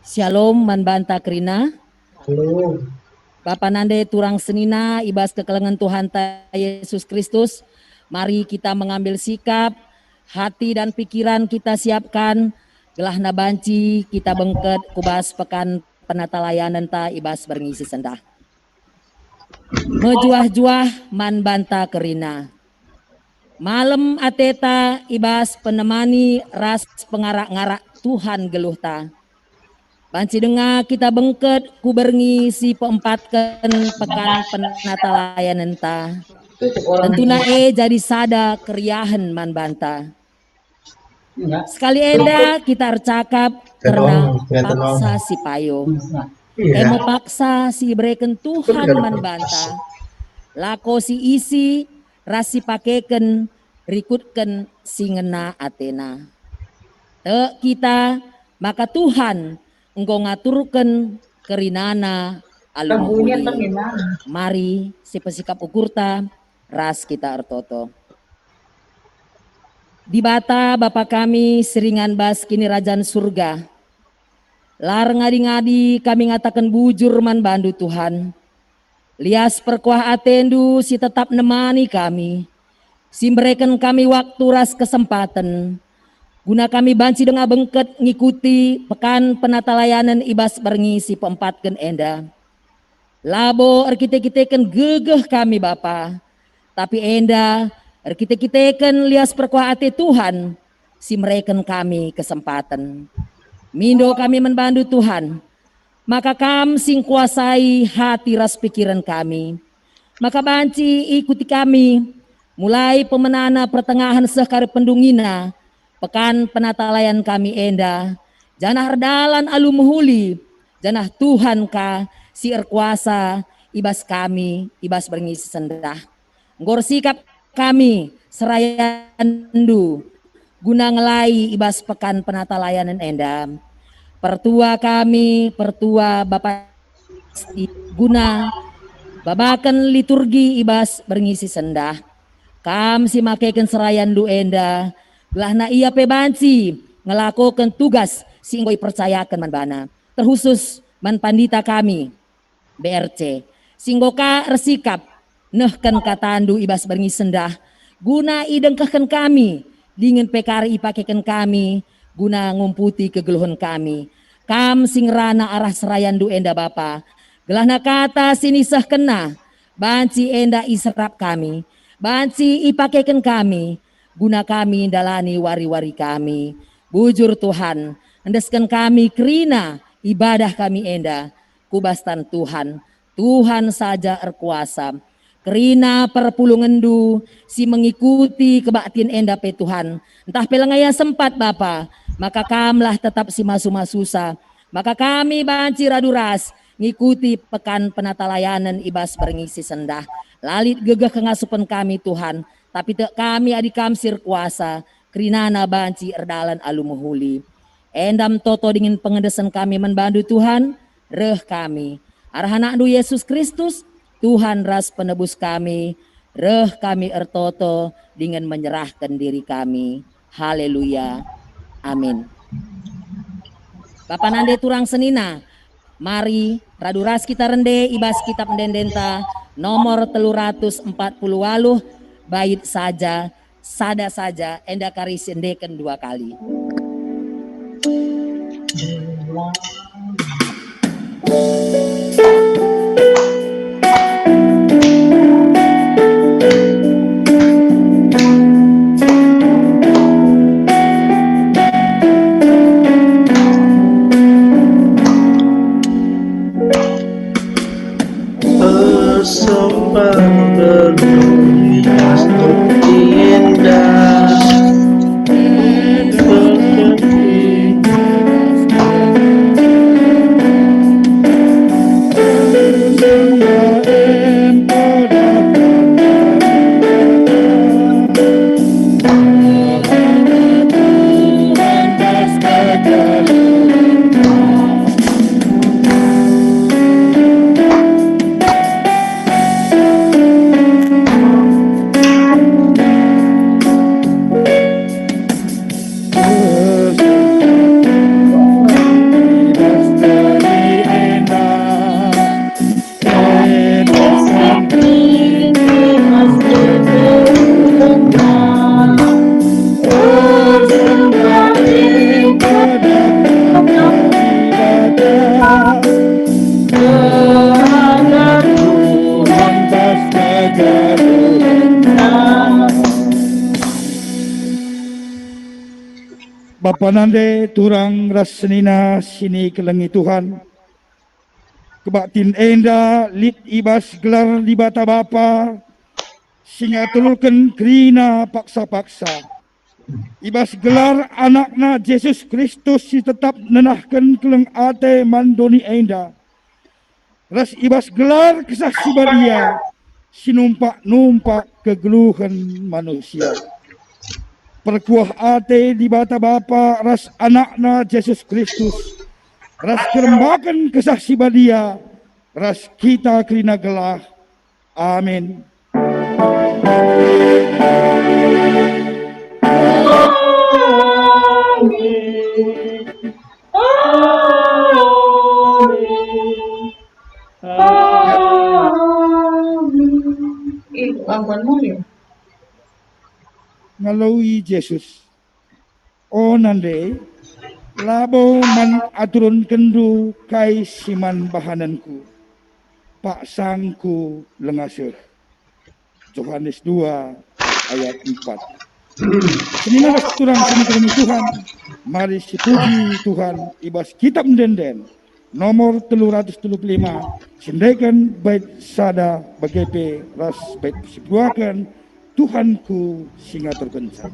Shalom manbanta krina. Halo. Bapak nande turang senina ibas kekelengan Tuhan Yesus Kristus. Mari kita mengambil sikap, hati dan pikiran kita siapkan. Gelahna banci kita bengket kubas pekan penata layanan ta ibas berngisi sendah. Mejuah-juah manbanta kerina. Malam ateta ibas penemani ras pengarak-ngarak Tuhan geluh ta. Banci dengar kita bengket ku berngi si peempatkan pekan penata layanan ta. Tentuna jadi sada keriahan man banta. Sekali enda kita cakap karena paksa si payo. Emo paksa si breken Tuhan man banta. Lako si isi rasi pakeken rikutken si ngena Athena. Te kita maka Tuhan engkau ngaturkan kerinana alumuli. Mari si pesikap ukurta ras kita artoto. Di bata Bapa kami seringan bas kini Rajan surga. Lar ngadi-ngadi kami ngatakan bujur man bandu Tuhan. Lias perkuah atendu si tetap nemani kami. Simbrekan kami waktu ras kesempatan. Guna kami banci dengan bengket ngikuti pekan penata layanan ibas berngisi peempatkan enda. Labo erkite-kiteken gegeh kami Bapa. Tapi enda erkite-kiteken lias perkuah ate Tuhan. Si mereken kami kesempatan. Mindo kami membantu Tuhan. Maka kam sing kuasai hati ras pikiran kami. Maka banci ikuti kami. Mulai pemenana pertengahan sekar pendungina. Pekan penata layan kami enda, janah redalan alu muhuli, janah Tuhan ka si erkuasa ibas kami, ibas berngisi sendah. Ngor sikap kami serayandu, guna ngelai ibas pekan penata layanan enda. Pertua kami, pertua Bapak guna babakan liturgi ibas berngisi sendah. Kam si makeken serayandu enda. Gelahna ia pebanci ngelakukan tugas singgoy percayakan manbana terkhusus man pandita kami BRC singgoka resikap nehken katandu ibas berngis sendah guna idengkahkan kami dingin PKRI pakekan kami guna ngumputi kegeluhan kami kam singrana arah serayandu enda Bapa gelahna kata sinisah kena banci enda iserap kami banci ipakekan kami guna kami dalani wari-wari kami. Bujur Tuhan, endeskan kami kerina ibadah kami enda. Kubastan Tuhan, Tuhan saja erkuasa. Kerina perpulungendu si mengikuti kebaktian enda pe Tuhan. Entah pelengaya sempat Bapa, maka kamlah tetap si masu-masusa. Maka kami banci raduras ngikuti pekan penata layanan ibas berngisi sendah. Lalit gegah kengasupan kami Tuhan. Tapi kami adik kamsir kuasa, kerinana banci erdalan alumuhuli. Endam toto dingin pengedesan kami membantu Tuhan, reh kami. Arhanakdu Yesus Kristus, Tuhan ras penebus kami, reh kami ertoto dengan menyerahkan diri kami. Haleluya, amin. Bapak nande turang senina, mari raduras kita rende ibas kitab mendendenta nomor 340 waluh. Bait saja, sada saja, enda karis endeken 2 kali. Kapanande turang rasnina sini kelengi Tuhan. Kebaktin enda lit ibas gelar di bata bapa. Singa tulurkan kerina paksa-paksa. Ibas gelar anakna Yesus Kristus si tetap nenahkan keleng ate mandoni enda. Ras ibas gelar kisah sibadia. Sinumpak-numpak kegeluhan manusia. Perkuah ate di bata bapa ras anakna Yesus Kristus. Ras kerembakan kesah sibadia. Ras kita kerina gelah. Amin. Ngalawi Yesus. O nande, labo man aturun kendu kai siman bahananku. Pak sangku lengaseh. Yohanes 2 ayat 4. Senina turang sini kelengi Tuhan. Mari sipuji Tuhan ibas kitab denden. Nomor 335. Sendaikan bait sada bagepe ras bait sibuakan Tuhanku singa terkencang.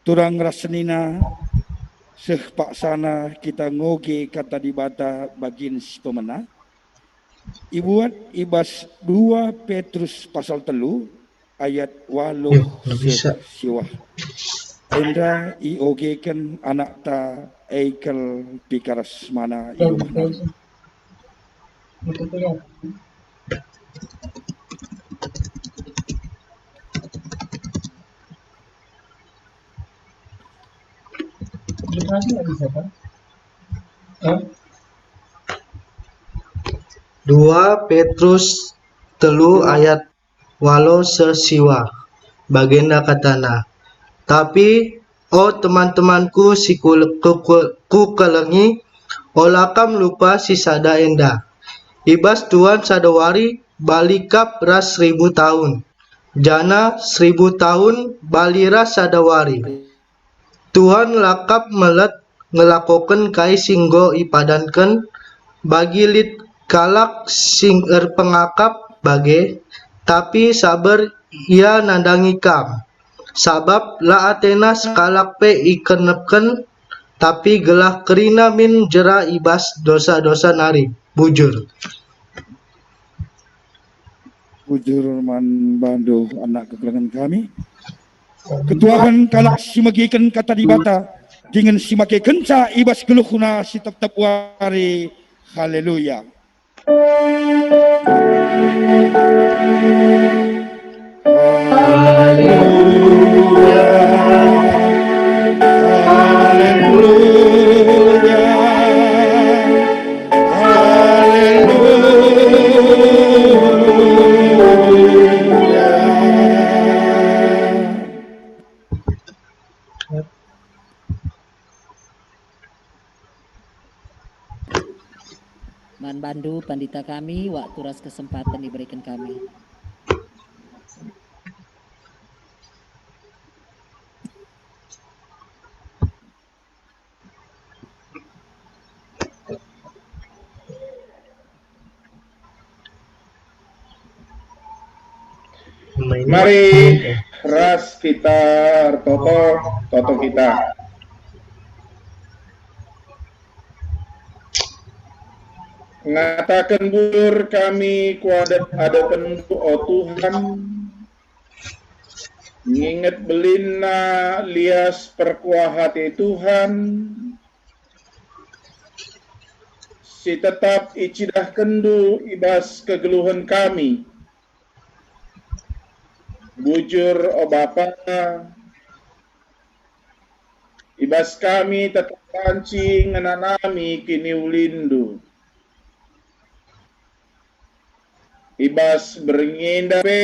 Turang rasenina seh paksana kita ngoge kata dibata bagin si pemenang. Ibuat ibas 2 Petrus pasal 3 ayat 8 seh siwah. Enda ioge kan anak ta eikel pikaras mana iumahna. Dua Petrus telu ayat walau sesiwa bagenda katana. Tapi teman-temanku si ku kelengi olakam lupa si sada enda. Ibas Tuhan sadawari balikap ras 1000 tahun. Jana 1000 tahun baliras sadawari. Tuhan lakap melet ngelakoken kai singgo ipadanken bagi lit kalak sing pengakap bage tapi sabar ia nandangi kam sabab la atena sekalak pe ikenepken tapi gelah kerina min jera ibas dosa-dosa nari bujur man bandu anak kegelangan kami. Ketuahan kalak simagikan kata dibata dengan simake kenca ibas geluhuna si tetap wari. Haleluya. Haleluya, haleluya, haleluya. Man Bandu, pandita kami, waktu ras kesempatan diberikan kami. Mari ras kita toto kita. Ngatakan bujur kami kuadat hadapan oh Tuhan, nginget belina lias perkuah hati Tuhan, si tetap icidah kendu ibas kegeluhan kami. Bujur o Bapa, ibas kami tetap panci ngenanami kini ulindu. Ibas beringindape,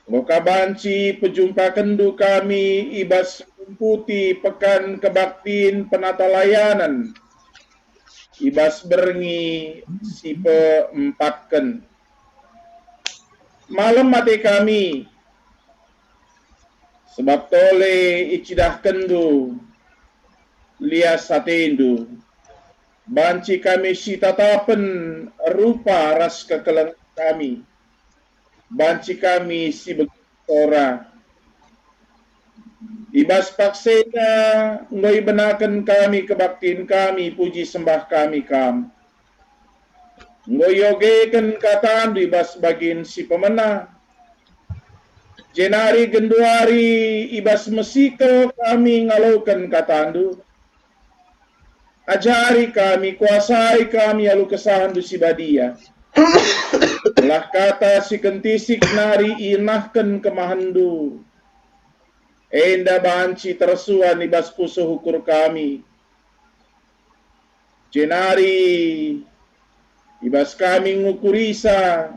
moka banci pejumpa kendu kami, ibas kumputi pekan kebaktin penata layanan, ibas berngi si peempatken. Malam mati kami, sebab tole icidah kendu, lias satindu. Banci kami si tatapen rupa ras kekelang kami. Banci kami si begitora. Ibas paksena ngoi benakan kami kebaktin kami, puji sembah kami kam. Ngoi yogekan kataan ibas bagin si pemenang. Jenari genduari ibas mesiko kami ngalaukan katandu. Ajari kami, kuasai kami alu kesahan du si badia. Lah kata si kentisik nari inahkan kemahandu. Enda banci tersuan ibas pusuh hukur kami. Jenari ibas kami ngukurisa.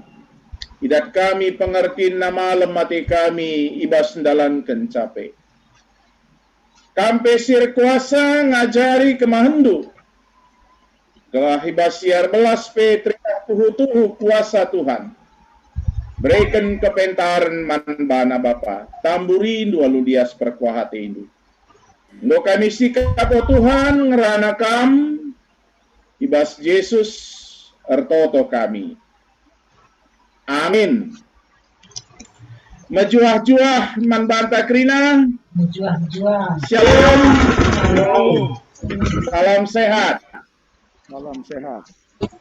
Idat kami pengertiin na malam mati kami ibas ndalan kencape. Kampe sir kuasa ngajari kemahandu. Kelah ibas siar belas petria tuhu kuasa Tuhan. Berikan kepentaran manbana Bapa. Tamburin dua ludias perkuahati indu. Ndo kami sikap o Tuhan ngeranakam. Ibas Yesus ertoto kami. Amin. Mejuah-juah manbanta krina. Shalom. Salam sehat. Salam sehat.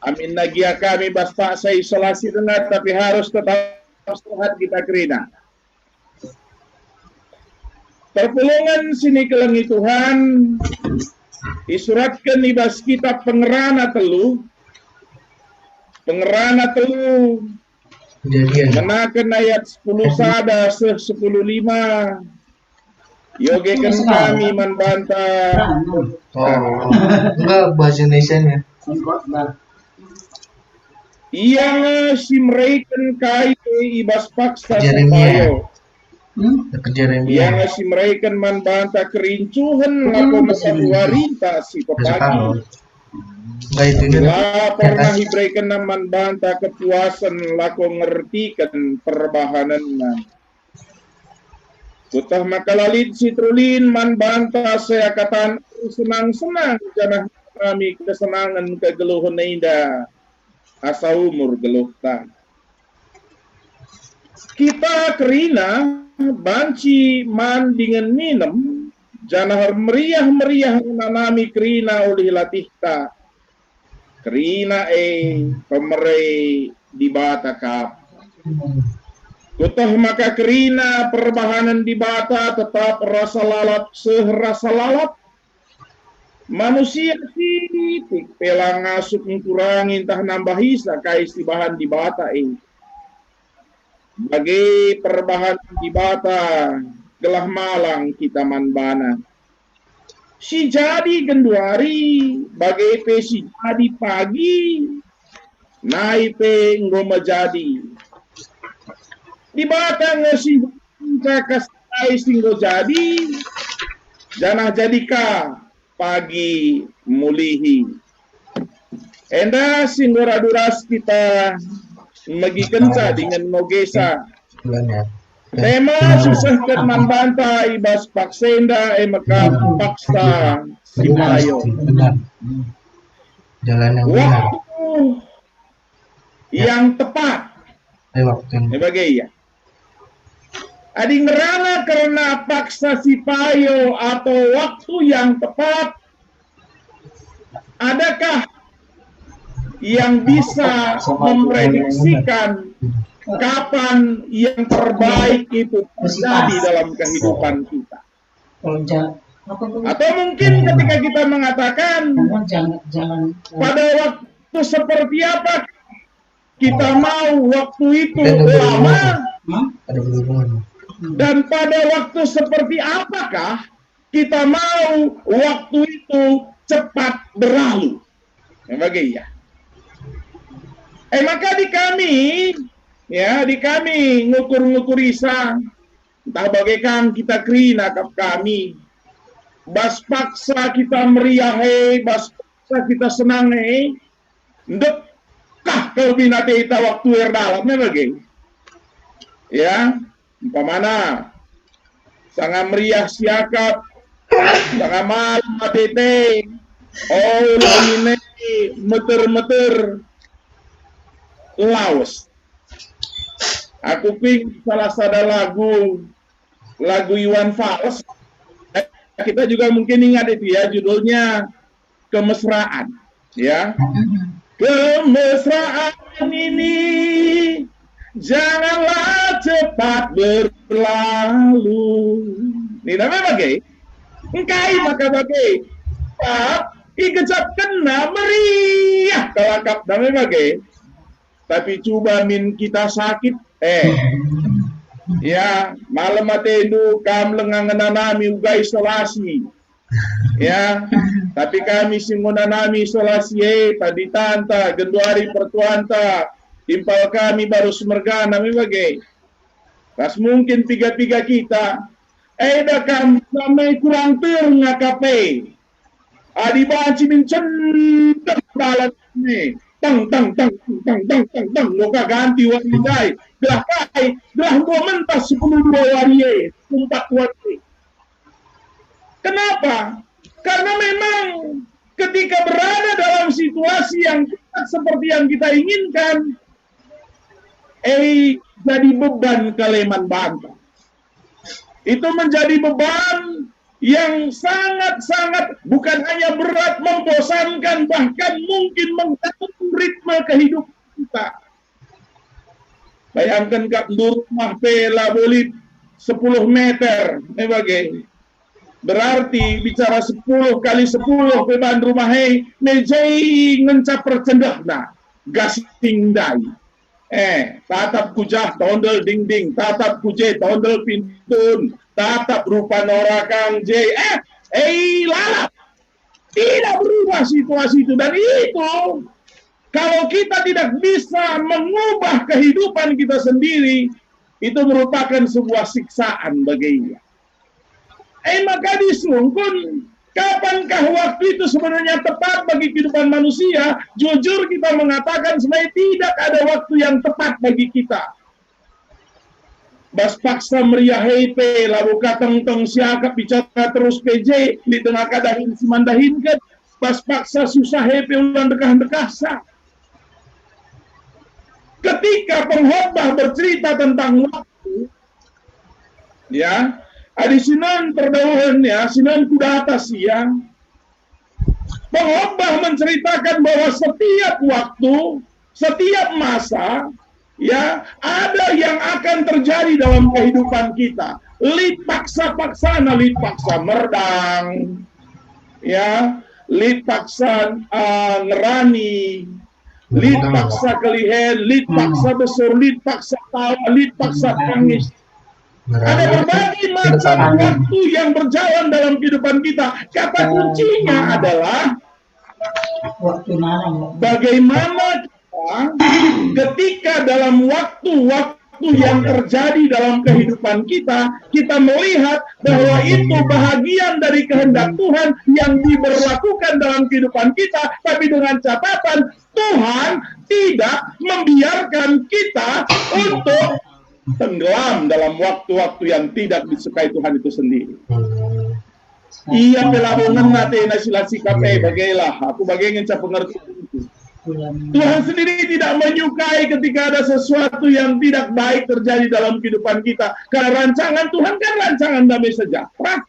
Amin nagia kami baspa saya isolasi dengar tapi harus tetap sehat kita kerina. Perpulungan sini kelengi Tuhan isuratkan ibas kitab pengerana telu. Pengerana telu menakan ayat 10 sada 10:5. Yogekan kami manbanta. Enggak bahasa Indonesia ya. Yang simreikan kai ibas paksa Jeremia. sampayo. Jeremia. Yang simreikan manbanta kerincuhan lako masawarita si pepagi. Enggak itu Pernah hibreikan naman banta kepuasan lako ngertikan perbahanan. Kutah makalalid si trulin man banta saya katan senang-senang janah kami kesenangan kegeluhan indah asa umur geluhtan. Kita kerina banci man dengan minum janah meriah-meriah nanami kerina oleh latihta. Kerina pemerei di bata kap. Kutoh maka kerina perbahanan di bata tetap rasa lalap serasa lalap. Manusia titik pelang ngasuk ngkurangin tah nambah hisa kais di bahan di bata bagi perbahan di bata gelah malang kita manbana. Si jadi genduari bagi pe si jadi pagi naipe ngoma jadi di bata ngesi kasai singgo jadi janah jadika pagi mulihi enda singgo raduras kita magi kenca dengan ngogesa Bulannya. tema susah kan manbanta ibas paksenda maka paksa sipayo Benar. Jalan yang benar. waktu yang tepat Waktu yang sebagai ya adi ngerana karena paksa sipayo atau waktu yang tepat adakah yang bisa memprediksikan kapan yang terbaik itu terjadi dalam kehidupan kita. Atau mungkin ketika kita mengatakan pada waktu seperti apa kita mau waktu itu lama ada berhubungan. dan pada waktu seperti apakah kita mau waktu itu cepat berlalu. Bagaimana? Maka di kami ngukur-ngukur isa entah bagaikan kita kerina kap kami bas paksa kita meriah bas paksa kita senang ndekah kau binate ita waktu dalam bagaimana ya umpamana sangat meriah siakap sangat malam matete ini meter-meter Laos. Aku ping salah satu lagu Iwan Fals. Kita juga mungkin ingat itu ya, judulnya Kemesraan. Ya, kemesraan ini janganlah cepat berlalu. Ini namanya bagai. Engkai maka bagai. Ikecap kena meriah kalakap namanya bagai. Tapi coba min kita sakit ya malam atendu kam lengangananami uga isolasi ya tapi kami singunanami isolasi tadi tanta genduari pertuanta impal kami baru semerga nami bagai pas mungkin tiga-tiga kita dah kam sampai kurang ngakape adi banci min cendek balat ni tang muka ganti wanidai belah kai belah gua mentas 10 warie 4 warie. Kenapa? Karena memang ketika berada dalam situasi yang seperti yang kita inginkan jadi beban kaleman bangsa itu menjadi beban yang sangat-sangat bukan hanya berat, membosankan, bahkan mungkin mengganggu ritme kehidupan kita. Bayangkan kak rumah pela boleh 10 meter, berarti bicara 10 kali 10 beban rumah mejai ngencap percendak na gasing dai. Tatap kujah tondel ding tatap kuje tondel pintun tatap rupa norakang lalap tidak berubah situasi itu dan itu kalau kita tidak bisa mengubah kehidupan kita sendiri itu merupakan sebuah siksaan baginya. Maka disungkun kapankah waktu itu sebenarnya tepat bagi kehidupan manusia? Jujur kita mengatakan sebenarnya tidak ada waktu yang tepat bagi kita. Bas paksa meriah heipe lalu kateng siakap bicara terus PJ di tengah kadahin simandahin kan bas paksa susah heipe ulang dekah sa. Ketika pengkhotbah bercerita tentang waktu ya adi sinan terdahuluan ya sinan kuda atas ya pengkhotbah menceritakan bahwa setiap waktu setiap masa ya ada yang akan terjadi dalam kehidupan kita. Lid paksa lid paksa merdang ya lid paksa ngerani Lid paksa kelihen, lid paksa besar, lid paksa tawa, lid paksa tangis. Ada berbagai macam waktu yang berjalan dalam kehidupan kita. Kata kuncinya adalah bagaimana kita ketika dalam waktu-waktu yang terjadi dalam kehidupan kita, kita melihat bahwa itu bahagian dari kehendak Tuhan yang diberlakukan dalam kehidupan kita, tapi dengan catatan Tuhan tidak membiarkan kita untuk tenggelam dalam waktu-waktu yang tidak disukai Tuhan itu sendiri. Iya pelabungan nate na sila sikape bagailah aku bagaikan sa pengertian itu. Tuhan sendiri tidak menyukai ketika ada sesuatu yang tidak baik terjadi dalam kehidupan kita. Karena rancangan Tuhan kan rancangan damai sejahtera.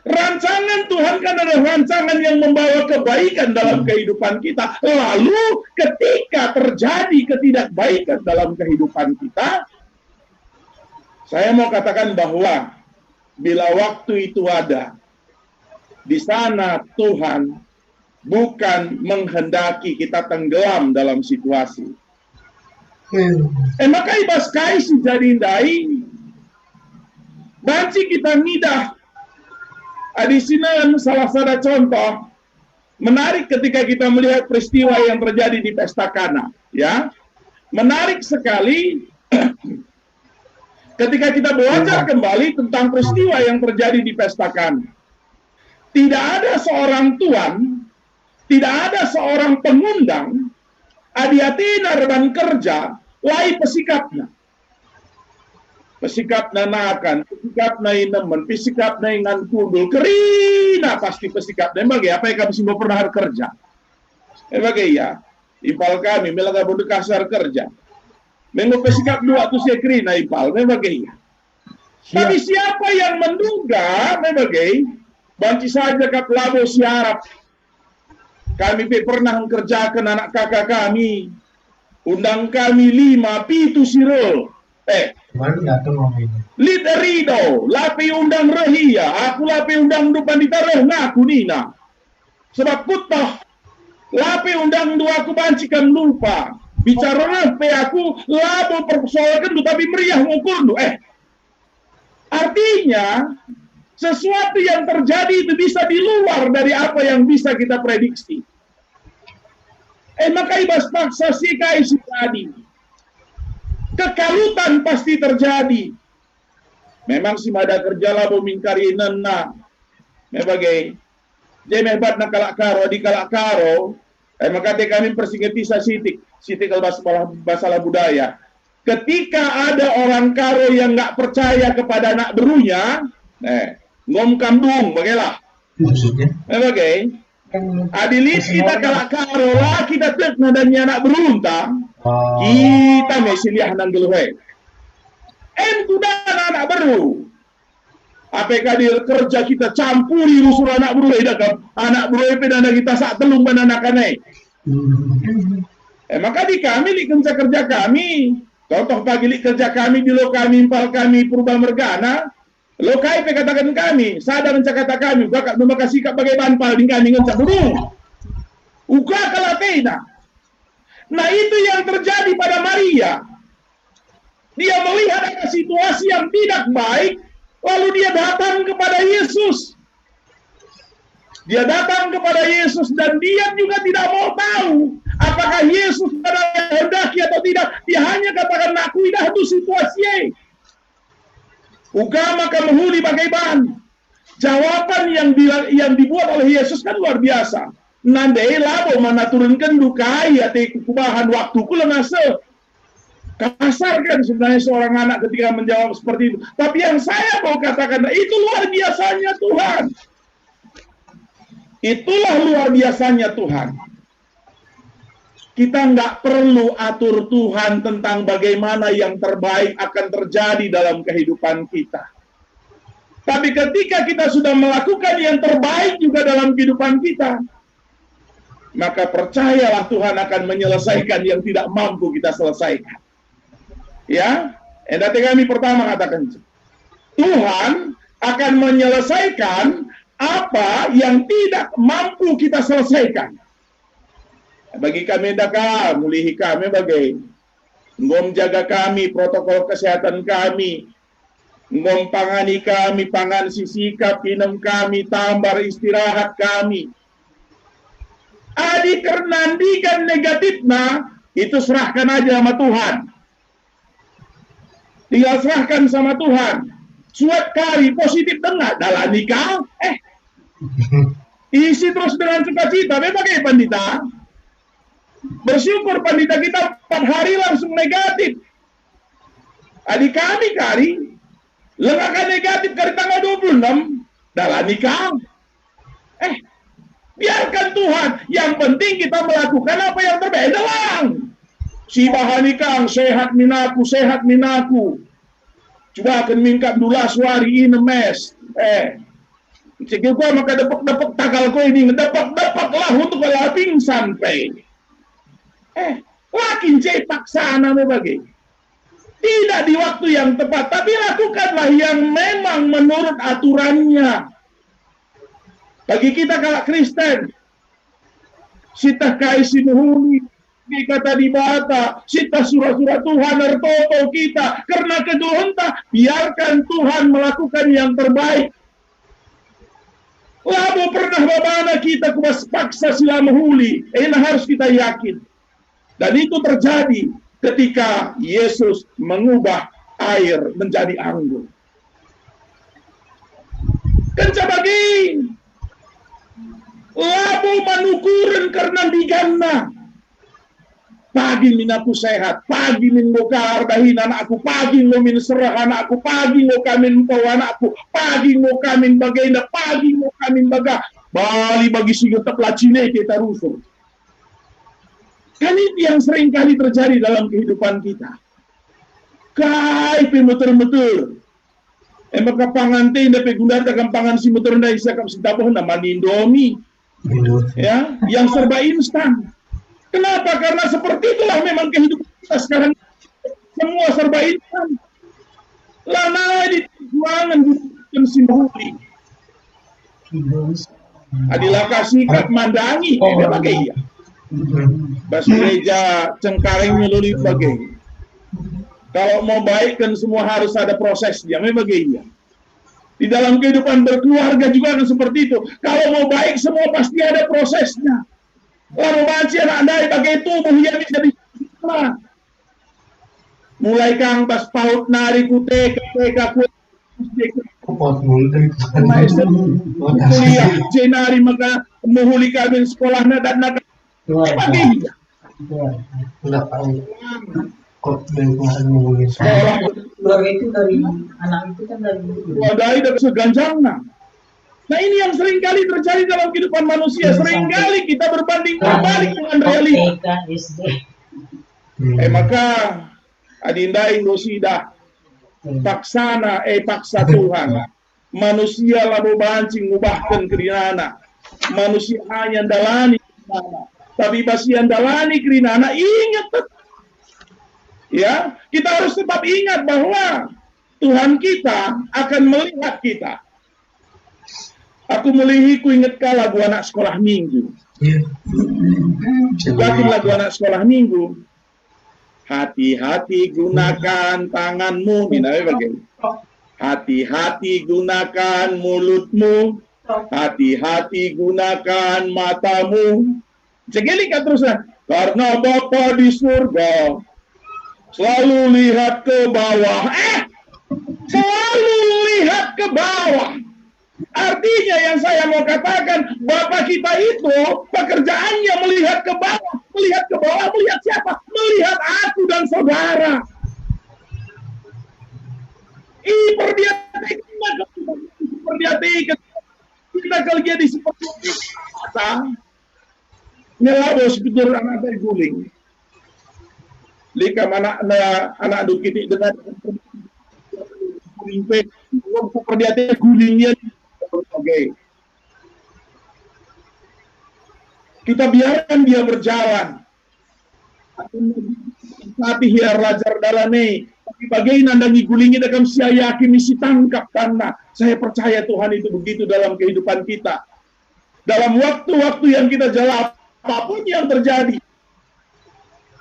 Rancangan Tuhan kan adalah rancangan yang membawa kebaikan dalam kehidupan kita. Lalu ketika terjadi ketidakbaikan dalam kehidupan kita, saya mau katakan bahwa bila waktu itu ada, di sana Tuhan bukan menghendaki kita tenggelam dalam situasi. Maka ibas kai si jarindai, banci kita nidah. Di sini salah satu contoh menarik ketika kita melihat peristiwa yang terjadi di Pesta Kana. Ya, menarik sekali. Ketika kita belajar kembali tentang peristiwa yang terjadi di Pesta Kana, tidak ada seorang tuan, tidak ada seorang pengundang, adi-atina reban kerja, lai pesikapna. Pesikapna nakan, pesikapna inemen, pesikapna ingan kundul, kerina pasti pesikapna. Bagi apa yang kami semua pernah kerja? Bagi ya, ipal kami, melaga bodoh kasar kerja. Mengapa sikap dua tu saya kiri naipal, membagai. Tapi siapa yang menduga, membagai, banci saja kat labo siarap. Kami pernah mengerjakan anak kakak kami, undang kami 5 pitu sirol. Liderido, lapi undang rehia, aku lapi undang dupan ditareh ngaku nina. Sebab putah, lapi undang dua aku bancikan lupa. Bicara pe aku labo persoalkan tapi meriah ngukur artinya sesuatu yang terjadi itu bisa di luar dari apa yang bisa kita prediksi. Maka ibas paksa sikai tadi kekalutan pasti terjadi. Memang si mada kerja labo mingkari nena mebagai jemebat na kalakaro di kalakaro. Maka kami persingeti sa sitik kalau masalah budaya. Ketika ada orang karo yang nggak percaya kepada anak berunya, ngom kambung, bagailah. Maksudnya? Bagai. Adilit kita kalak karo lah kita tek nadanya anak beruntang, kita mesiliah nang geluhe. Kuda anak baru. APK di kerja kita campuri rusur anak berulah anak berulah pedana kita saat telung banana kanai. Maka di kami di kerja kami, contoh pagi di kerja kami di lo kami impal kami purba mergana, lo kai katakan kami, sadar kata kami, bakal memakasih sikap bagai banpal di kami ngencak burung. Uga kalatena. Nah itu yang terjadi pada Maria. Dia melihat ada situasi yang tidak baik. Lalu dia datang kepada Yesus. Dia datang kepada Yesus dan dia juga tidak mau tahu apakah Yesus ada hendaki atau tidak. Dia hanya katakan aku dah itu situasi. Uga maka menghuli bagaimana. Jawaban yang dibuat oleh Yesus kan luar biasa. Nandai labo mana turunkan dukai atau kubahan waktu kula ngase. Kasar kan sebenarnya seorang anak ketika menjawab seperti itu. Tapi yang saya mau katakan, itu luar biasanya Tuhan. Itulah luar biasanya Tuhan. Kita nggak perlu atur Tuhan tentang bagaimana yang terbaik akan terjadi dalam kehidupan kita. Tapi ketika kita sudah melakukan yang terbaik juga dalam kehidupan kita, maka percayalah Tuhan akan menyelesaikan yang tidak mampu kita selesaikan. Ya, nanti kami pertama katakan Tuhan akan menyelesaikan apa yang tidak mampu kita selesaikan. Bagi kami daka, mulihi kami bagai. Ngom jaga kami, protokol kesehatan kami. Ngom pangani kami, pangan sisikap, minum kami, tambar istirahat kami. Adi kernandikan negatif itu serahkan aja sama Tuhan. Tinggal serahkan sama Tuhan. Suat kali positif dengar dalam nikah, isi terus dengan sukacita. Bagaimana pandita? Bersyukur pandita kita 4 hari langsung negatif. Adik kami kari lengakan negatif kali tanggal 26 dalam nikah. Biarkan Tuhan. Yang penting kita melakukan apa yang terbaik. Dalam si bahanikang sehat minaku, sehat minaku. Coba akan mingkap dulu suari ini mes. Cekil gua maka dapat takal ko ini dapat lah untuk kelaping sampai. Lakin cepak sana bagi. Tidak di waktu yang tepat, tapi lakukanlah yang memang menurut aturannya. Bagi kita kalau Kristen, sita kaisi muhuni, kata di bata, sita surah-surah Tuhan ertoto kita, karena keduhunta, biarkan Tuhan melakukan yang terbaik. Labo pernah babana kita kubas paksa sila muhuli, ini harus kita yakin. Dan itu terjadi ketika Yesus mengubah air menjadi anggur. Kenca bagi labu manukuren karena digana. Pagi minaku sehat, pagi min boka ardahin anakku, pagi ngomin serah anakku, pagi ngokamin pau anakku, pagi ngokamin bagaina, pagi ngokamin baga. Bali bagi si getep lacine kita rusuh. Kan itu yang sering kali terjadi dalam kehidupan kita. Kai pemeter-meter. Maka pangantin dapat gundar pangan si meter nda isa kap sitapoh nama Indomie. Ya, yang serba instan. Kenapa? Karena seperti itulah memang kehidupan kita sekarang. Semua serba instan. Lana di ruangan bukan simboli. Adilah kasih kat mandangi, dia pakai iya. Bas gereja Cengkareng melulu bagai. Kalau mau baik kan semua harus ada prosesnya, memang iya. Di dalam kehidupan berkeluarga juga kan seperti itu. Kalau mau baik semua pasti ada prosesnya. Lalu baca anak andai bagai tubuh yang bisa disempurna. Mulai kang pas paut nari kute kuliah jenari maka muhuli kawin sekolahnya dan nak bagi Enggak tahu kok lingkungan mengurus keluarga itu dari anak itu kan dari seganjangna. Nah ini yang sering kali terjadi dalam kehidupan manusia. Sering kali kita berbanding terbalik dengan realita. Maka adinda Indosida paksa Tuhan. Manusia lalu bancing ngubahkan kerinana. Manusia hanya dalani kerinana. Tapi basian dalani kerinana ingat tetap. Ya, kita harus tetap ingat bahwa Tuhan kita akan melihat kita. Aku melihiku ingat lagu anak sekolah minggu. Bukakin lagu anak sekolah minggu. Hati-hati gunakan tanganmu. Hati-hati gunakan mulutmu. Hati-hati gunakan matamu. Cegelik terusnya. Karena Bapa di surga selalu lihat ke bawah. Selalu lihat ke bawah. Artinya yang saya mau katakan, Bapak kita itu pekerjaannya melihat ke bawah. Melihat ke bawah, melihat siapa? Melihat aku dan saudara. Perdiatikan. Kita kalau jadi seperti itu. Ngelabos betul anak dari guling. Lika anak dukiti dengan guling pe. Perdiatikan gulingnya. Oke. Kita biarkan dia berjalan. Tapi hiar lajar dalane. Bagaimana nandangi gulingi dalam saya yakin isi tangkap karena saya percaya Tuhan itu begitu dalam kehidupan kita. Dalam waktu-waktu yang kita apapun yang terjadi,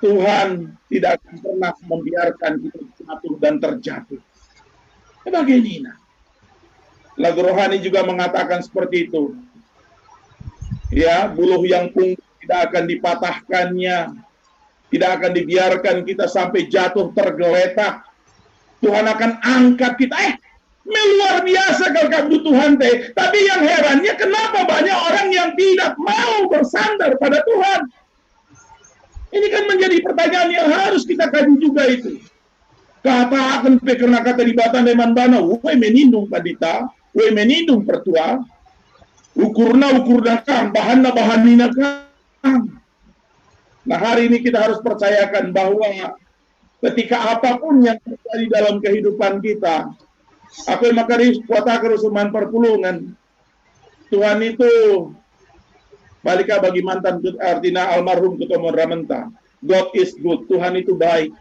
Tuhan tidak akan pernah membiarkan kita jatuh dan terjatuh. Bagaimana? Lagu rohani juga mengatakan seperti itu. Ya, buluh yang punggung tidak akan dipatahkannya, tidak akan dibiarkan kita sampai jatuh tergeletak. Tuhan akan angkat kita. Luar biasa kalau kabdu Tuhan teh. Tapi yang herannya kenapa banyak orang yang tidak mau bersandar pada Tuhan? Ini kan menjadi pertanyaan yang harus kita kaji juga itu. Kata akan karena kata di batan deman bana, we menindung pandita, we menindung pertua, ukurna kang, bahanna kang. Nah, hari ini kita harus percayakan bahwa ketika apapun yang terjadi dalam kehidupan kita, apa yang makari kuatakan usuman perpulungan, Tuhan itu balika bagi mantan artinya almarhum Ketua Ramenta. God is good. Tuhan itu baik.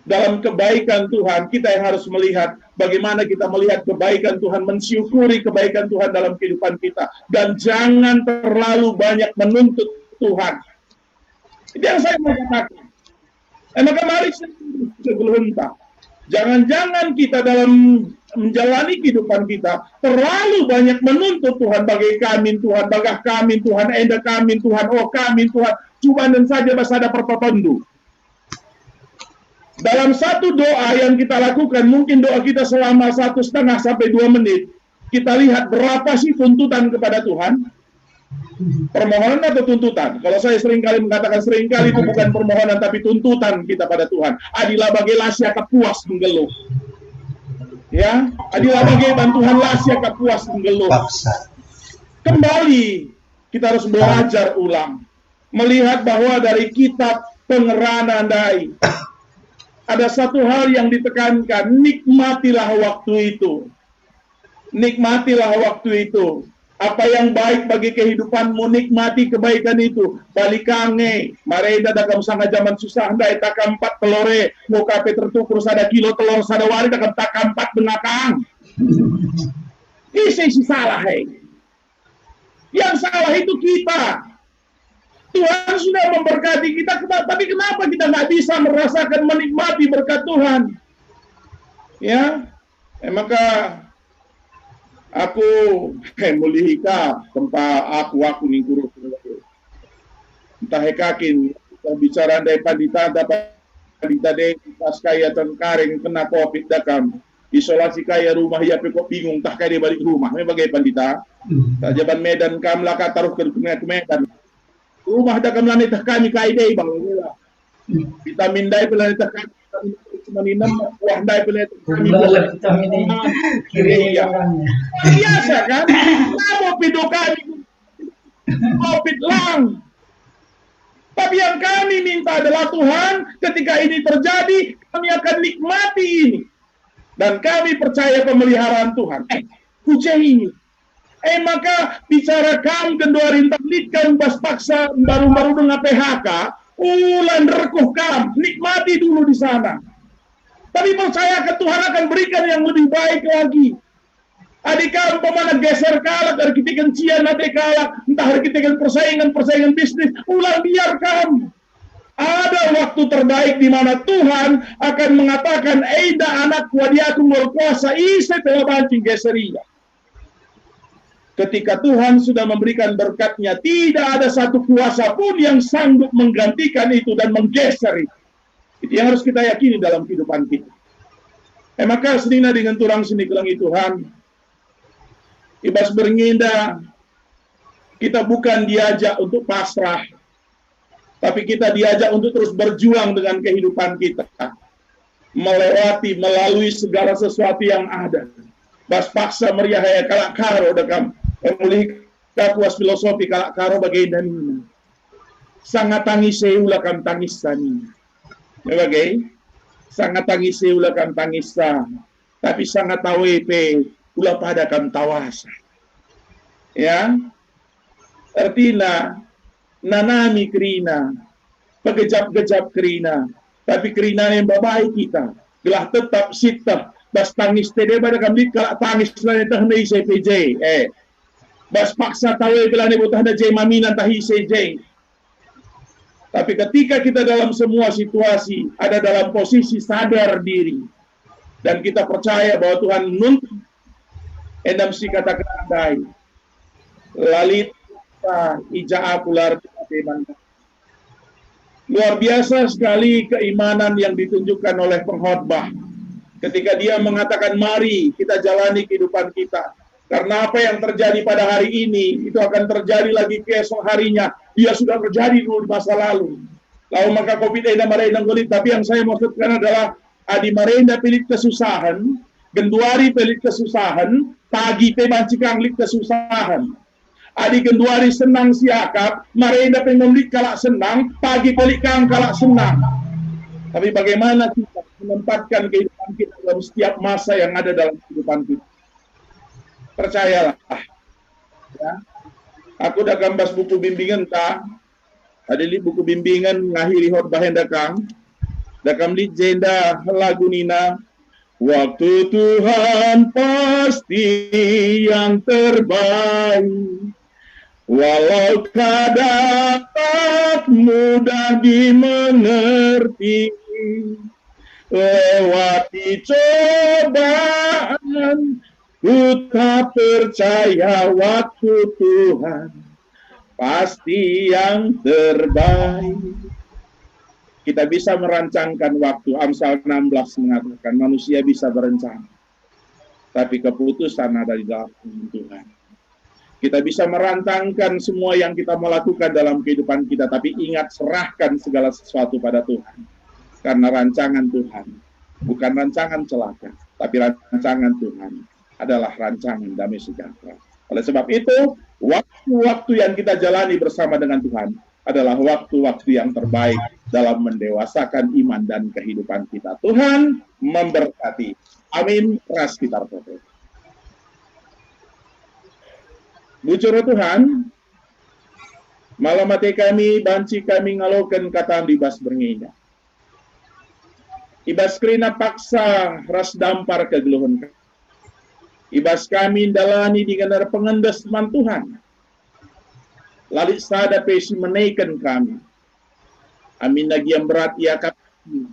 Dalam kebaikan Tuhan, kita yang harus melihat bagaimana kita melihat kebaikan Tuhan, mensyukuri kebaikan Tuhan dalam kehidupan kita. Dan jangan terlalu banyak menuntut Tuhan. Itu yang saya mau katakan. Maka mari sebelum jangan-jangan kita dalam menjalani kehidupan kita terlalu banyak menuntut Tuhan, bagai kami Tuhan, bagah kami Tuhan, enda kami Tuhan, oh kami Tuhan, cuma dan saja bahasa ada perpapandu. Dalam satu doa yang kita lakukan, mungkin doa kita selama 1,5 sampai 2 menit, kita lihat berapa sih tuntutan kepada Tuhan. Permohonan atau tuntutan? Kalau saya seringkali mengatakan seringkali itu bukan permohonan tapi tuntutan kita pada Tuhan. Adilah bagilah siapa puas menggeluh. Ya, adilah bagilah Tuhan lah siapa puas menggeluh. Kembali kita harus belajar ulang, melihat bahwa dari kitab Pengerana Dai ada satu hal yang ditekankan, nikmatilah waktu itu. Nikmatilah waktu itu. Apa yang baik bagi kehidupanmu, nikmati kebaikan itu. Balikange, mareda dalam sanga zaman susah, ndai takam 4 telore, mau kape tertukur sada kilo telur sada wari takam 4 bengakang. Ini salah, Yang salah itu kita. Tuhan sudah memberkati kita, tapi kenapa kita nggak bisa merasakan menikmati berkat Tuhan? Ya, maka aku mulihika tempat aku ningkuru entah hekakin bicara dari pandita deh pas kaya tengkaring kena covid dakam isolasi kaya rumah ya kok bingung tah kaya balik rumah bagai pandita tajaban Medan kam laka taruh ke Medan rumah dakam lanit kami kaya deh bang vitamin dai pelanit kami cuma minum wah dai pelanit kami iya biasa kan mau pido kami covid lang. Tapi yang kami minta adalah Tuhan, ketika ini terjadi, kami akan nikmati ini. Dan kami percaya pemeliharaan Tuhan. Hujan ini. Maka bicara kamu kedua rintang kan bas paksa baru-baru dengan PHK, ulan rekuh kam, nikmati dulu di sana. Tapi percaya ke Tuhan akan berikan yang lebih baik lagi. Adikah umpamana geser kalak dari kita kencian nanti kalak entah dari kita persaingan bisnis ulang biarkan ada waktu terbaik di mana Tuhan akan mengatakan eida anak wadiatu berkuasa ise telah bancing geseria. Ketika Tuhan sudah memberikan berkatnya, tidak ada satu kuasa pun yang sanggup menggantikan itu dan menggeser itu. Itu yang harus kita yakini dalam kehidupan kita. Maka senina dengan turang sini kelangi Tuhan. Ibas beringinda, kita bukan diajak untuk pasrah, tapi kita diajak untuk terus berjuang dengan kehidupan kita, melalui segala sesuatu yang ada. Bas paksa meriah ya kalak karo dekam, mulih kakuas filosofi kalak karo bagaimana sangat tangis seulakan tangis tani, bagai sangat tangis seulakan tangis tapi sangat tawepe ulah pada kam tawasa. Ya. Artinya nanami krina, pegejap-gejap krina, tapi krina yang baik kita. Gelah tetap sitah, bas tangis tede pada kami kalak tangis lan tah nei CPJ. Bas paksa tawe gelah ne butah da J maminan tahi CJ. Tapi ketika kita dalam semua situasi ada dalam posisi sadar diri dan kita percaya bahwa Tuhan menuntun, endam si kata kedai, lalita ija akular luar biasa sekali keimanan yang ditunjukkan oleh pengkhotbah ketika dia mengatakan mari kita jalani kehidupan kita. Karena apa yang terjadi pada hari ini, itu akan terjadi lagi keesok harinya. Dia sudah terjadi dulu di masa lalu. Lalu maka COVID eda marenda golit. Tapi yang saya maksudkan adalah, adi marenda pelit kesusahan, genduari pelit kesusahan, pagi pe bancikang lik kesusahan. Adi genduari senang siakap, marenda pengomblik kalak senang, pagi pelit kang kalak senang. Tapi bagaimana kita menempatkan kehidupan kita dalam setiap masa yang ada dalam kehidupan kita? Percayalah, ya. Aku dah gambas buku bimbingan tak, ada li buku bimbingan ngahiri hot bahen dakang, dakam li jenda lagu nina, waktu Tuhan pasti yang terbaik, walau kadang tak mudah dimengerti, lewati cobaan. Ku tak percaya waktu Tuhan pasti yang terbaik. Kita bisa merancangkan waktu. Amsal 16 mengatakan manusia bisa berencana, tapi keputusan ada di dalam Tuhan. Kita bisa merantangkan semua yang kita mau lakukan dalam kehidupan kita, tapi ingat serahkan segala sesuatu pada Tuhan. Karena rancangan Tuhan bukan rancangan celaka, tapi rancangan Tuhan adalah rancangan damai sejahtera. Oleh sebab itu, waktu-waktu yang kita jalani bersama dengan Tuhan adalah waktu-waktu yang terbaik dalam mendewasakan iman dan kehidupan kita. Tuhan memberkati. Amin. Ras kita berdoa. Bujur Tuhan, malam mati kami, banci kami ngalokan kata dibas bernginya. Ibas kerina paksa ras dampar kegeluhan kami. Ibas kami dalani dengan pengendes man Tuhan. Lalit sada pesi menaikkan kami. Amin lagi yang berat ia kami.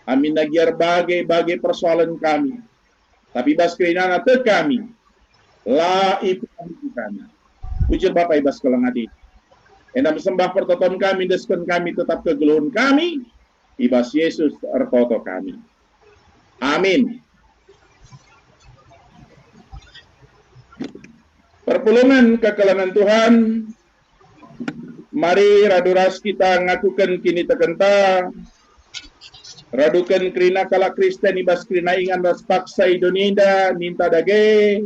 Amin lagi bagai persoalan kami. Tapi ibas kerina te kami. La ibu kami. Puji Bapak ibas kelang hati. Endam sembah pertoton kami, desken kami tetap kegeluhan kami. Ibas Yesus ertoto kami. Amin. Perpulungan kekelangan Tuhan, mari raduras kita ngakukan kini tekenta, radukan kerina kalak Kristen ibas kerina ingan ras paksa Indonesia, ninta dage,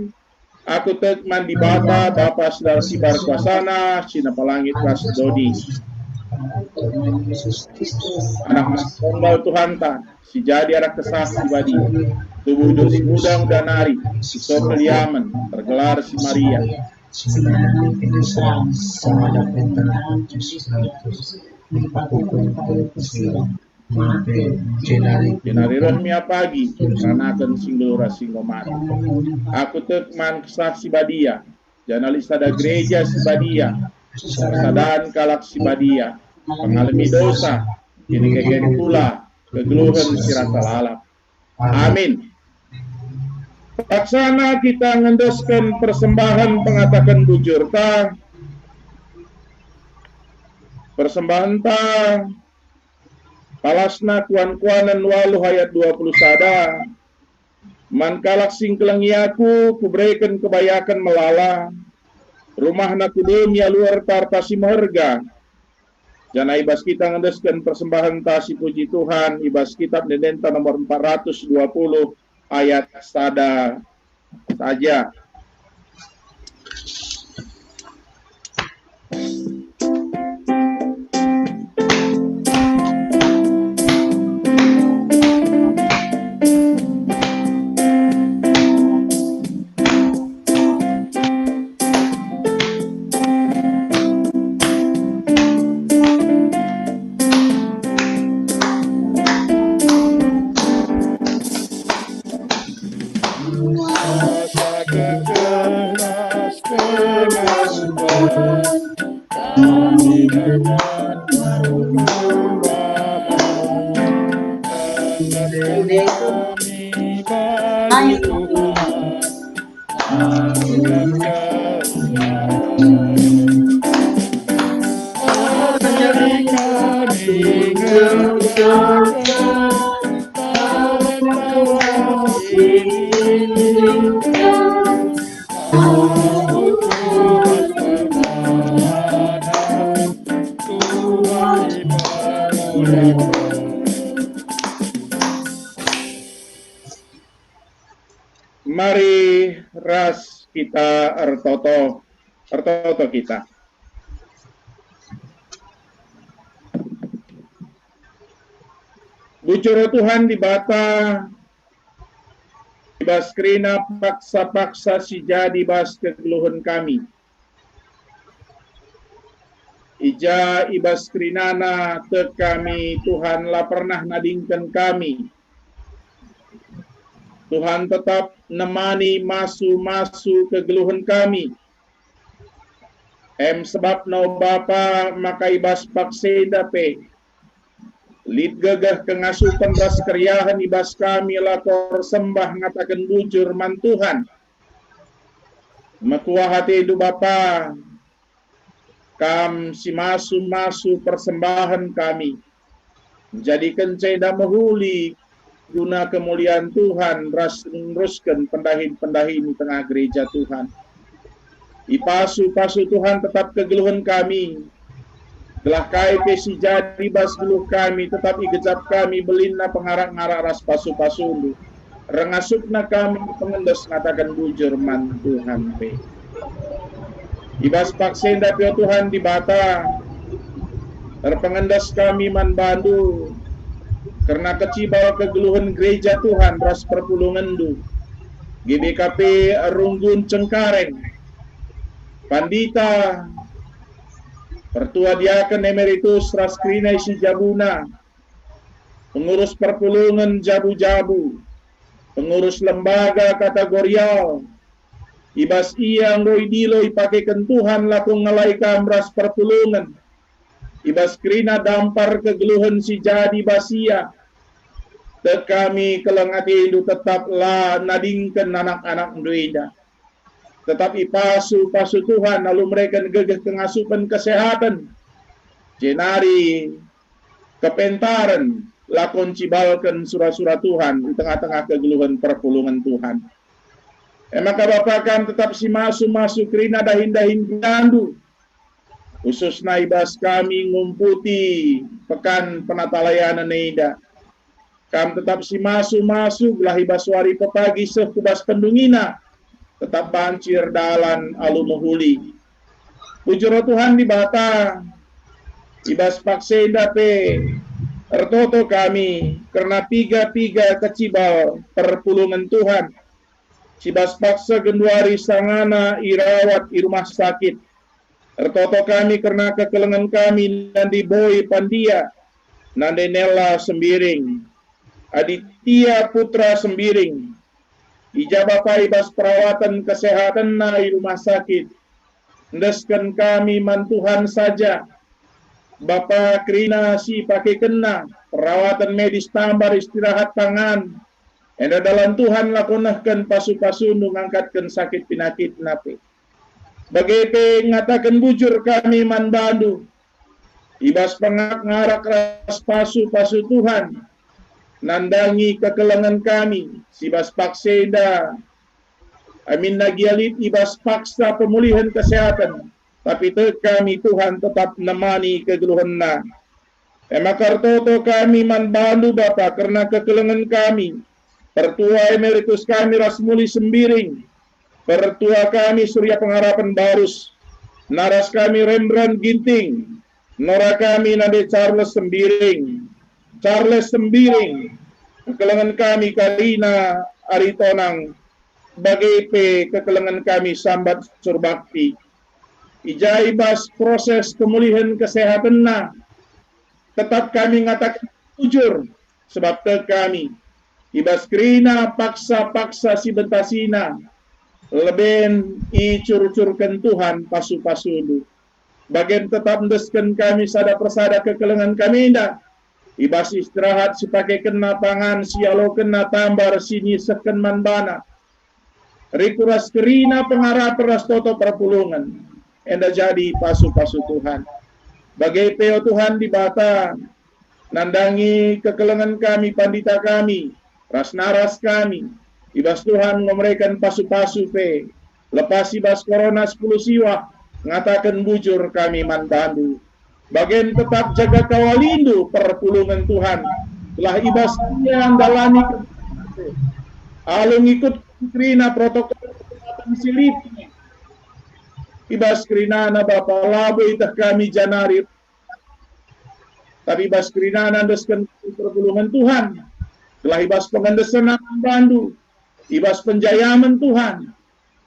aku tekman di bata, Bapa Saudara Sibar Kuasana, Sina Palangit Ras Dodi. Anak mas tombal Tuhan ta, si jadi anak kesah pribadi. Tubuh hidup si muda nari, si Sokeliaman, tergelar si Maria. Jenari rohmia pagi, ranakan singlora singoman. Aku tekman kesah si Badia, janali sada gereja si Badia, persadahan kalak si Badia, pengalami dosa, kini kegeni pula, kegeluhan si rasa lalap. Amin. Paksana kita ngendoskan persembahan pengatakan bujur ta. Persembahan ta. Palasna kuan-kuanan walu ayat 20 sada. Man kalak sing kelengiaku kubrekan kebayakan melala. Rumahna kudemia luar tartasi meherga. Jana ibas kita ngendoskan persembahan ta si puji Tuhan. Ibas kitab Nendenta nomor 420. Ayat sada saja. Kami dengan Tuhan anugerah kasih. Jadi kami mengucapkan tawa ini untuk Tuhan permana, Tuhan dipermuliakan. Mari ras kita ertoto kita. Bujur Tuhan di bata, ibas krina paksa-paksa si jadi bas kegeluhan kami. Ija ibas krinana te kami Tuhan lah pernah nadingkan kami. Tuhan tetap nemani masu-masu kegeluhan kami. Sebab no Bapa maka ibas pakseda pe. Lid gagah kengasupan ras keryahan ibas kami lakor sembah ngatakan bujur man Tuhan. Makuah hati itu Bapa. Kam si masu-masu persembahan kami. Jadikan ceda mahuli guna kemuliaan Tuhan, teruskan pendahin-pendahin di tengah gereja Tuhan. Ipasu-pasu Tuhan tetap kegeluhan kami. Telah kaipe si jadi bas geluh kami, tetap igejap kami belina pengarak-ngarak ras pasu-pasu. Rengasukna kami pengendes ngatakan bujur man Tuhan pe. Ibas paksenda pio Tuhan di bata. Terpengendes kami man bandu. Karena kecibal kegeluhan gereja Tuhan ras perpulungan du. GBKP Runggun Cengkareng. Pandita Pertua Diaken Emeritus Raskrina Isi Jabuna, pengurus perpulungan Jabu-Jabu, pengurus lembaga kategorial, ibas iyang doi dilo ipakekan Tuhan lakung ngalaikam ras perpulungan, ibas krina dampar kegeluhan si jadi basia, te kami kelengati itu tetaplah nadingkan anak-anak doida. Tetapi pasu Tuhan, lalu mereka gegeh kengasupan kesehatan, jenari kepentaran, lakon cibalkan surah-surah Tuhan di tengah-tengah kegeluhan perpulungan Tuhan. Maka Bapak kan tetap si masu krina dahin-dahin gandu, khususnya ibas kami ngumputi pekan penatalayanan neida. Kam tetap si masu belah ibas wari pepagi sekubas pendungina, tetap bancir dalan alu mahuli. Bujur Tuhan di bata, ibas pakseda pe, ertoto kami, karena piga-piga kecibal perpulungan Tuhan. Sibas paksa genduari sangana irawat di rumah sakit. Ertoto kami karena kekelengan kami, nandi boy pandia, nandi Nella Sembiring, Aditya Putra Sembiring, Ija Bapak ibas perawatan kesehatan na di rumah sakit. Ndeskan kami man Tuhan saja. Bapak krina si pakai kena. Perawatan medis tambar istirahat tangan. Enda dalam Tuhan lakonahkan pasu-pasu ngangkatkan sakit penyakit nape. Bagai ngatakan bujur kami man bandu. Ibas pengak-ngarak ras pasu-pasu Tuhan. Nandangi kekelengan kami, sibas pakseda, amin nagialit ibas paksa pemulihan kesehatan, tapi kami Tuhan tetap nemani kegeluhan na. Makartoto kami man bandu Bapa karena kekelengan kami, pertua emeritus kami Rasmuli Sembiring, pertua kami Surya Pengharapan Barus, naras kami Rembrandt Ginting, nora kami Nade Charles Sembiring, kekelengan kami Karina Aritonang, bagai kekelengan kami Sambat Surbakti. Ijaibas proses pemulihan kesehatan na, tetap kami ngatakan jujur, sebab kami ibas krina paksa-paksa si bentasina, leben icur-curkan Tuhan pasu-pasu. Bagian tetap mendeskan kami sada persada kekelengan kami indah. Ibas istirahat si pakai kena pangan, si alo kena tambar, sini seken manbana. Rikuras kerina pengarah peras toto perpulungan. Enda jadi pasu-pasu Tuhan. Bagai peo Tuhan di bata, nandangi kekelengan kami, pandita kami, ras-naras kami. Ibas Tuhan memberikan pasu-pasu pe. Lepas ibas corona 10 siwa, ngatakan bujur kami mantandu. Bagian tetap jaga kawalindu perpulungan Tuhan. Telah ibas yang dalani alung ikut krina protokol kesehatan silip. Ibas krina na Bapa labo itah kami janari. Tapi ibas krina nandeskan perpulungan Tuhan. Telah ibas pengandesan bandu. Ibas penjayaman Tuhan.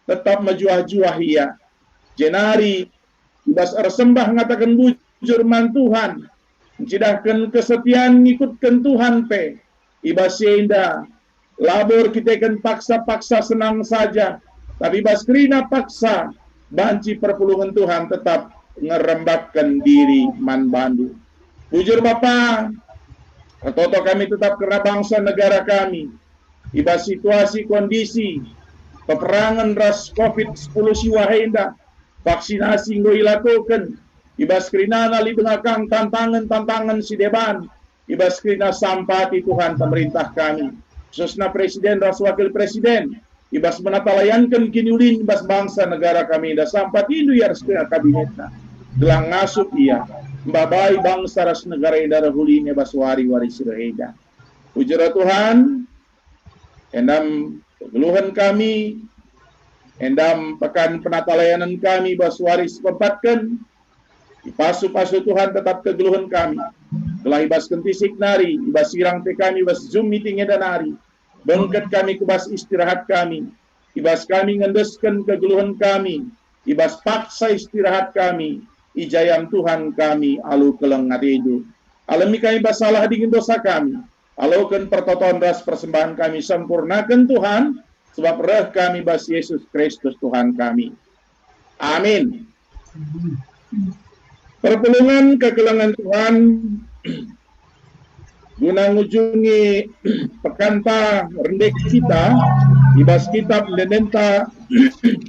Tetap majuah-juah ia. Jenari ibas ersembah ngatakan bujur man Tuhan. Mencidahkan kesetiaan ngikutkan Tuhan pe. Ibas indah. Labor kita kan paksa-paksa senang saja. Tapi ibas kerina paksa. Banci perpulungan Tuhan tetap ngerembakkan diri man bandu. Bujur Bapa. Toto kami tetap kena bangsa negara kami. Ibas situasi kondisi. Peperangan ras COVID-10 siwahenda. Vaksinasi ngo ilakukan. Ibas kerina nali belakang tantangan si deban. Ibas kerina sampati Tuhan pemerintah kami. Khususnya presiden dan wakil presiden. Ibas menatalayankan kiniulin ibas bangsa negara kami. Dan sampati itu ya reskia kabinetna. Gelang ngasup ia. Mbabai bangsa ras negara indah rahulin ibas wari-wari siraheda. Ujura Tuhan. Endam keluhan kami. Endam pekan penatalayanan kami ibas waris pempatkan. Pasu-pasu Tuhan tetap kegeluhan kami. Telah ibas kentisik nari, ibas sirang te kami, ibas zoom meeting edan nari. Bengket kami kebas istirahat kami. Ibas kami ngendeskan kegeluhan kami. Ibas paksa istirahat kami. Ijayam Tuhan kami, alu keleng ngatidu. Alami kami basalah dingin dosa kami. Alukan pertotoan ras persembahan kami sempurnakan Tuhan. Sebab reh kami bas Yesus Kristus Tuhan kami. Amin. Perpulungan kegelangan Tuhan guna ngujungi pekanta rendek kita ibas kitab Lendenta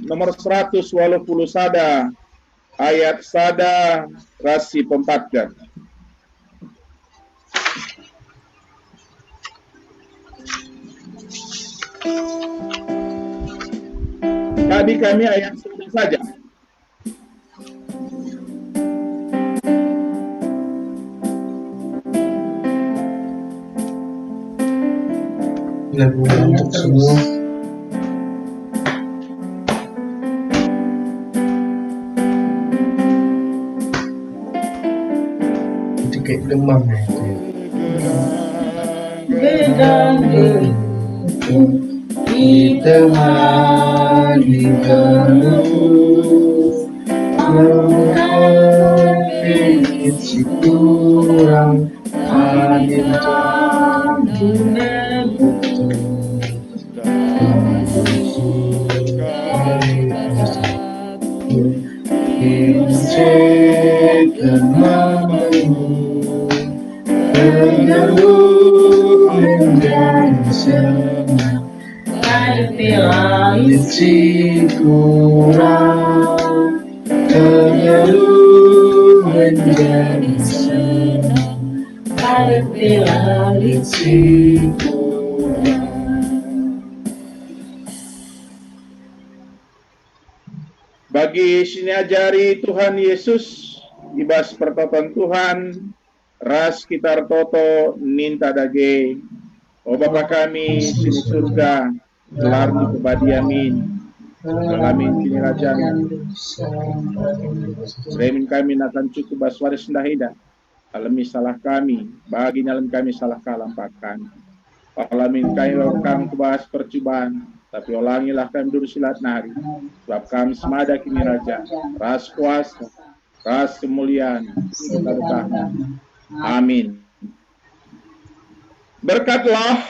nomor 180 sada ayat sada rasi pempatkan. Tadi kami ayat sada saja. Lagu untuk semua. Itu kayak demam ya. Kita hari penuh menghargai si kurang adil Incekan mamamu Pengeluh menjadi senang Langit si kurang Pengeluh menjadi senang Langit si kurang. Bagi siniajari Tuhan Yesus, ibas pertoton Tuhan, ras kitar toto ninta dage. O Bapa kami sini surga, gelar di kebadi amin. Alamin sini rajan. Remin kami nakan cukup baswaris ndahida. Alami salah kami, bagi nyalam kami salah kalampakan. Alamin kami wakang kubahas percobaan. Tapi ulangilah kami dulu silat nari. Sebab kami semada kini raja. Ras kuasa, ras kemuliaan. Kita bertahan. Amin. Berkatlah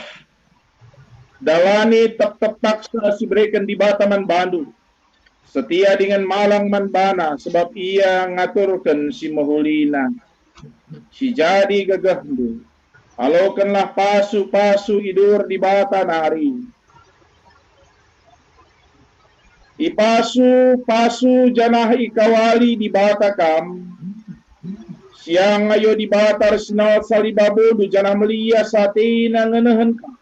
dalani tetap paksa si berikan di Bataman Bandung. Setia dengan malang manbana. Sebab ia ngaturkan si mahulina. Si jadi gagahdu. Alokanlah pasu-pasu idur di bata nari. Ipasu pasu ikawali di batakam. Siang ayo di batar sinawat salibabodu janah melia satina ngenehan kam.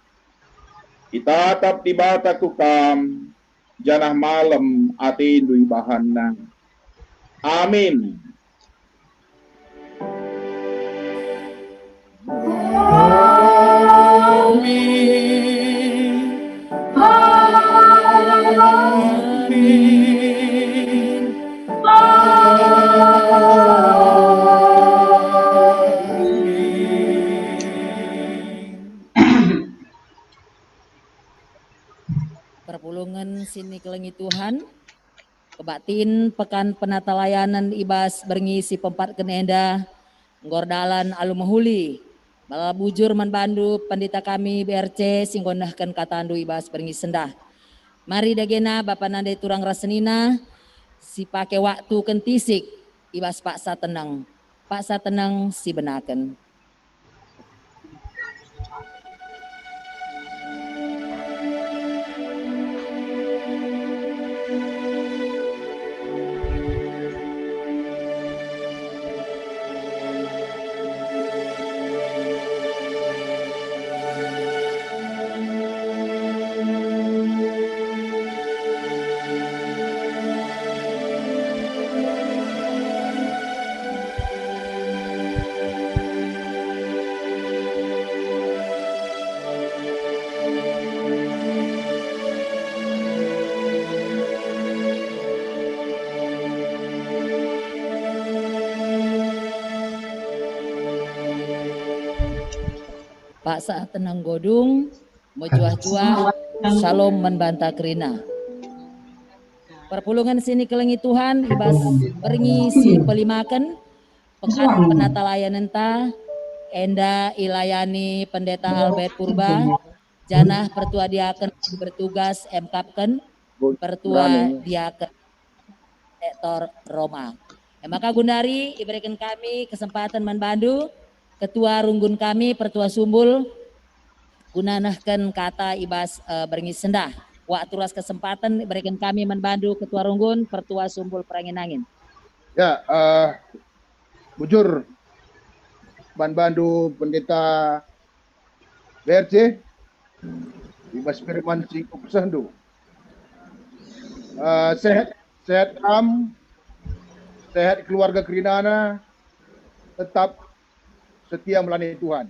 Itatap di bataku kam. Janah malam atindu ibahanna. Amin. Perpulungan sini kelengi Tuhan, kebatin pekan penata layanan ibas berngisi pempat kenenda, ngordalan alumahuli, bala bujur manbandu pandita kami BRC singgonahkan katandu ibas berngisi sendah. Mari dagena Bapak Nande turang rasenina, si pake waktu kentisik, ibas paksa tenang si benaken. Pak saat tenang godung, mejuah-juah, shalom membantah kerina. Perpulungan sini kelengi Tuhan, ibas beringi si pelimakan, pekan penata layanan ta, enda ilayani pendeta Albert Purba, janah pertua diaken bertugas MKapken, pertua diaken Ektor Roma. Maka Gundari iberikan kami kesempatan membantu Ketua Runggun kami Pertua Sumbul gunanahkan kata ibas beringis sendah. Waktu ras kesempatan berikan kami membantu Ketua Runggun Pertua Sumbul Perangin-angin. Ya, bujur bandu pendeta BRC ibas Firman Singkup Sandu. Sehat am, sehat keluarga Kerinana, tetap setia melayani Tuhan.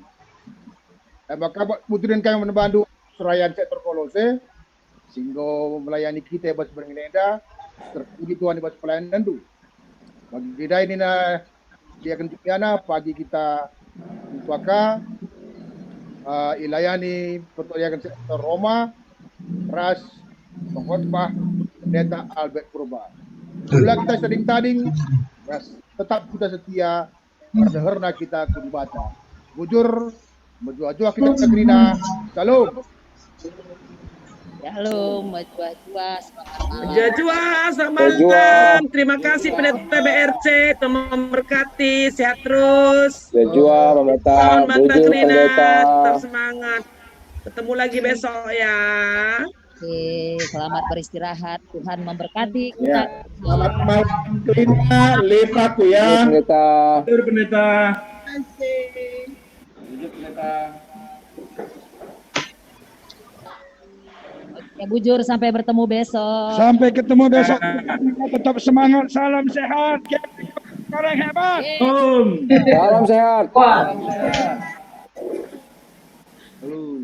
Maka buturin kami membantu serayaan sektor kolose, sehingga melayani kita ibas beringenda, terpuji Tuhan ibas pelayanan itu. Bagi kita ini na dia kentiana pagi kita tuaka ilayani pertolongan sektor Roma, ras pengkhotbah pendeta Albert Purba. Bila kita tading-tading, tetap kita setia pada herna kita kunbata. Bujur, menjual-jual kita Kerina. Salam. Shalom, menjuah-juah, selamat malam. Jajua, selamat malam. Terima kasih pendeta BRC, Tuhan memberkati, sehat terus. Jajua, Mamata, Tahun Bata bujur Krina, pendeta. tetap semangat. Ketemu lagi besok ya. Oke, selamat beristirahat. Tuhan memberkati kita. Ya. Selamat malam Krina, lepaku ya. Pendeta. Bujur pendeta. Ya bujur sampai bertemu besok. Sampai ketemu besok. Tetap semangat, salam sehat. Orang hebat. Salam sehat. Halo.